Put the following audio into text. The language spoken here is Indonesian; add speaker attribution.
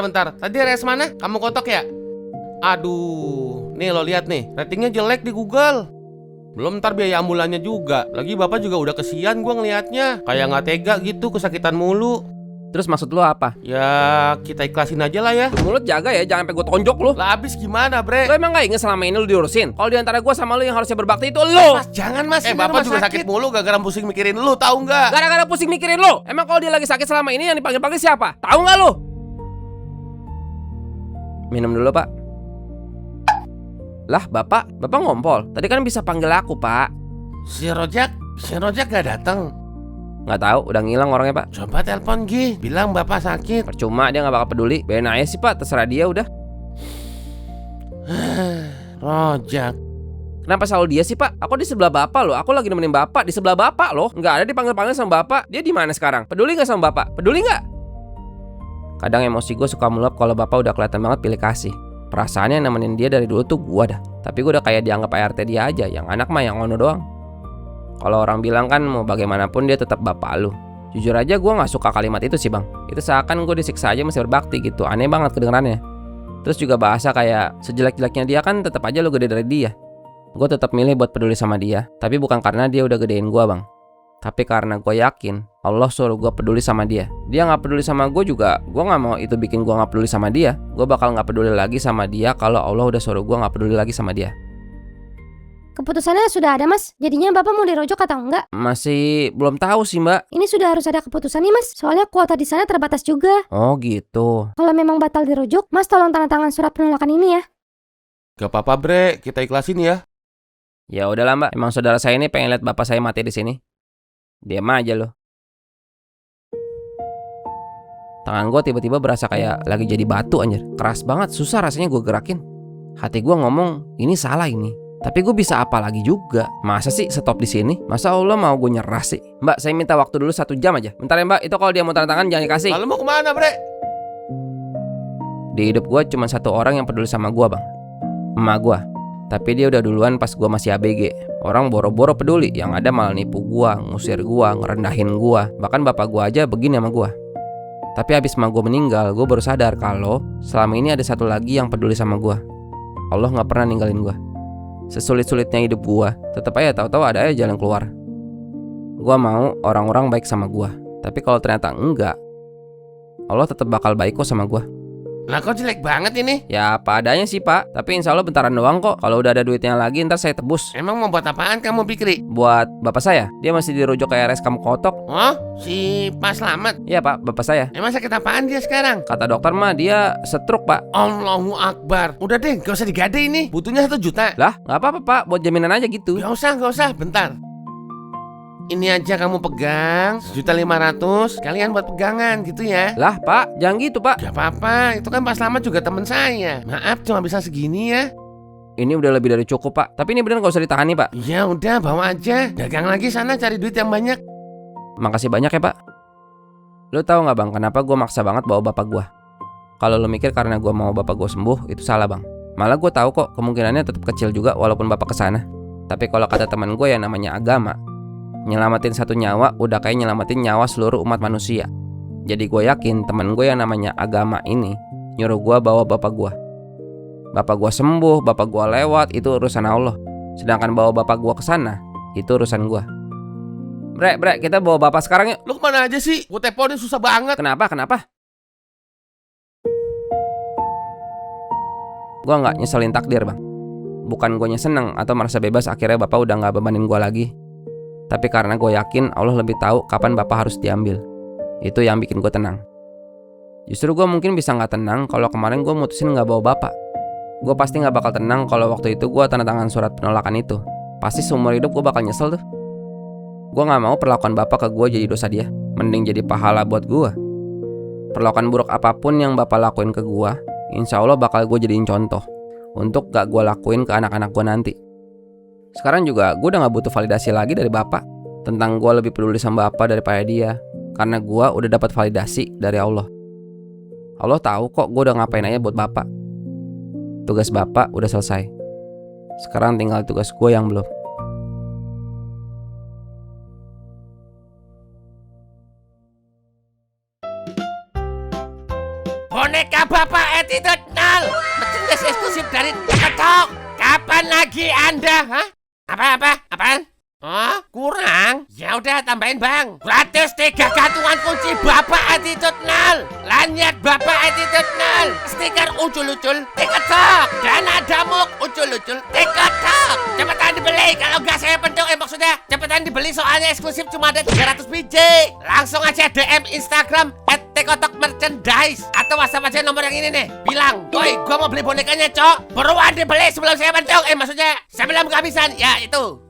Speaker 1: Bentar. Tadi res mana? Kamu kotok ya? Aduh, nih lo lihat nih, ratingnya jelek di Google. Belum ntar biaya ambulannya juga. Lagi bapak juga udah kesian gua ngelihatnya. Kayak nggak tega gitu, kesakitan mulu.
Speaker 2: Terus maksud lo apa?
Speaker 1: Ya kita ikhlasin aja lah ya.
Speaker 2: Mulut jaga ya, jangan sampai gue tonjok lo.
Speaker 1: Lah abis gimana bre?
Speaker 2: Lo emang gak inget selama ini lo diurusin? Kalau diantara gue sama lo yang harusnya berbakti itu lo.
Speaker 1: Mas jangan mas, bapak juga sakit mulu gara-gara pusing mikirin lu, tahu nggak?
Speaker 2: Gara-gara pusing mikirin lo. Emang kalau dia lagi sakit selama ini yang dipanggil-panggil siapa? Tahu nggak lo? Minum dulu pak. Lah bapak ngompol. Tadi kan bisa panggil aku pak.
Speaker 1: Si Rojak gak datang.
Speaker 2: Nggak tahu, udah ngilang orangnya pak.
Speaker 1: Coba telepon Gi, bilang bapak sakit.
Speaker 2: Percuma, dia nggak bakal peduli. Biarin aja sih pak, terserah dia udah.
Speaker 1: Rojak.
Speaker 2: Kenapa selalu dia sih pak? Aku di sebelah bapak loh. Aku lagi nemenin bapak di sebelah bapak loh. Nggak ada dipanggil-panggil sama bapak. Dia di mana sekarang? Peduli nggak sama bapak? Peduli nggak? Kadang emosi gue suka meluap kalau bapak udah kelihatan banget pilih kasih. Perasaannya yang nemenin dia dari dulu tuh gue dah. Tapi gue udah kayak dianggap ART dia aja. Yang anak mah yang ono doang. Kalau orang bilang kan mau bagaimanapun dia tetap bapak lu. Jujur aja gue gak suka kalimat itu sih bang. Itu seakan gue disiksa aja masih berbakti gitu. Aneh banget kedengerannya. Terus juga bahasa kayak sejelek-jeleknya dia kan tetap aja lu gede dari dia. Gue tetap milih buat peduli sama dia. Tapi bukan karena dia udah gedein gue bang. Tapi karena gue yakin Allah suruh gue peduli sama dia. Dia gak peduli sama gue juga. Gue gak mau itu bikin gue gak peduli sama dia. Gue bakal gak peduli lagi sama dia kalau Allah udah suruh gue gak peduli lagi sama dia.
Speaker 3: Keputusannya sudah ada mas, jadinya bapak mau dirojok atau enggak?
Speaker 2: Masih belum tahu sih mbak.
Speaker 3: Ini sudah harus ada keputusan nih mas, soalnya kuota di sana terbatas juga.
Speaker 2: Oh gitu.
Speaker 3: Kalau memang batal dirojok, mas tolong tanda tangan surat penolakan ini ya.
Speaker 1: Gak apa-apa bre, kita ikhlasin ya.
Speaker 2: Ya udahlah mbak, emang saudara saya ini pengen lihat bapak saya mati di sini. Diam aja loh. Tangan gue tiba-tiba berasa kayak lagi jadi batu anjir. Keras banget, susah rasanya gue gerakin. Hati gue ngomong, ini salah ini. Tapi gue bisa apa lagi juga? Masa sih stop di sini? Masa Allah mau gue nyerah sih? Mbak, saya minta waktu dulu 1 jam aja. Bentar ya mbak, itu kalau dia mau tanda tangan jangan dikasih.
Speaker 1: Lalu mau kemana bre?
Speaker 2: Di hidup gue cuma 1 orang yang peduli sama gue bang. Emak gue. Tapi dia udah duluan pas gue masih ABG. Orang boro-boro peduli, yang ada malah nipu gue, ngusir gue, ngerendahin gue. Bahkan bapak gue aja begini sama gue. Tapi abis emak gue meninggal, gue baru sadar kalau selama ini ada 1 lagi yang peduli sama gue. Allah gak pernah ninggalin gue. Sesulit-sulitnya hidup gue, tetap aja tahu-tahu ada aja jalan keluar. Gue mau orang-orang baik sama gue. Tapi kalau ternyata enggak, Allah tetap bakal baik kok sama gue.
Speaker 1: Lah kok jelek banget ini?
Speaker 2: Ya apa adanya sih pak. Tapi insya Allah bentaran doang kok. Kalau udah ada duitnya lagi ntar saya tebus.
Speaker 1: Emang mau buat apaan kamu Pikri?
Speaker 2: Buat bapak saya. Dia masih dirujuk ke RS kamu kotok.
Speaker 1: Oh, si Pak Slamet.
Speaker 2: Iya pak, bapak saya.
Speaker 1: Emang sakit apaan dia sekarang?
Speaker 2: Kata dokter mah dia stroke pak.
Speaker 1: Allahu Akbar. Udah deh, gak usah digade ini. Butuhnya 1 juta.
Speaker 2: Lah gak apa-apa pak, buat jaminan aja gitu.
Speaker 1: Gak usah, bentar. Ini aja kamu pegang 1.500.000. Kalian buat pegangan gitu ya.
Speaker 2: Lah pak, jangan gitu pak.
Speaker 1: Gak apa-apa, itu kan Pak Slamet juga teman saya. Maaf cuma bisa segini ya.
Speaker 2: Ini udah lebih dari cukup pak. Tapi ini bener gak usah ditahani pak.
Speaker 1: Ya udah bawa aja. Dagang lagi sana cari duit yang banyak.
Speaker 2: Makasih banyak ya pak. Lu tahu gak bang, kenapa gue maksa banget bawa bapak gue? Kalau lu mikir karena gue mau bapak gue sembuh, itu salah bang. Malah gue tahu kok kemungkinannya tetap kecil juga walaupun bapak kesana. Tapi kalau kata teman gue yang namanya agama, nyelamatin 1 nyawa udah kayak nyelamatin nyawa seluruh umat manusia. Jadi gue yakin teman gue yang namanya agama ini nyuruh gue bawa bapak gue. Bapak gue sembuh, bapak gue lewat, itu urusan Allah. Sedangkan bawa bapak gue kesana, itu urusan gue. Bre, kita bawa bapak sekarang yuk.
Speaker 1: Lu kemana aja sih? Gue teleponin susah banget.
Speaker 2: Kenapa? Gue gak nyeselin takdir bang. Bukan gue seneng atau merasa bebas akhirnya bapak udah gak bebanin gue lagi. Tapi karena gue yakin Allah lebih tahu kapan bapak harus diambil. Itu yang bikin gue tenang. Justru gue mungkin bisa gak tenang kalau kemarin gue mutusin gak bawa bapak. Gue pasti gak bakal tenang kalau waktu itu gue tanda tangan surat penolakan itu. Pasti seumur hidup gue bakal nyesel tuh. Gue gak mau perlakuan bapak ke gue jadi dosa dia. Mending jadi pahala buat gue. Perlakuan buruk apapun yang bapak lakuin ke gue, insya Allah bakal gue jadiin contoh untuk gak gue lakuin ke anak-anak gue nanti. Sekarang juga gue udah gak butuh validasi lagi dari bapak tentang gue lebih peduli sama bapak daripada dia. Karena gue udah dapat validasi dari Allah. Allah tahu kok gue udah ngapain aja buat bapak. Tugas bapak udah selesai. Sekarang tinggal tugas gue yang belum.
Speaker 1: Attitude Nol. Merchandise eksklusif dari TikTok. Kapan lagi Anda? Hah? Apaan? Oh, kurang? Ya udah tambahin bang. Gratis 3 gantungan kunci Bapak Attitude Nol. Lanyard Bapak Attitude Nol. Stiker ucul-ucul TikTok. Dan ada muk ucul-ucul TikTok. Cepetan dibeli. Kalau nggak saya bentuk maksudnya cepetan dibeli soalnya eksklusif cuma ada 300 biji. Langsung aja DM Instagram @tekotokmerchandise atau WhatsApp aja nomor yang ini nih. Bilang, "Woi, gua mau beli bonekanya, Cok. Buruan dibeli sebelum saya bentuk." Maksudnya sebelum kehabisan. Ya itu.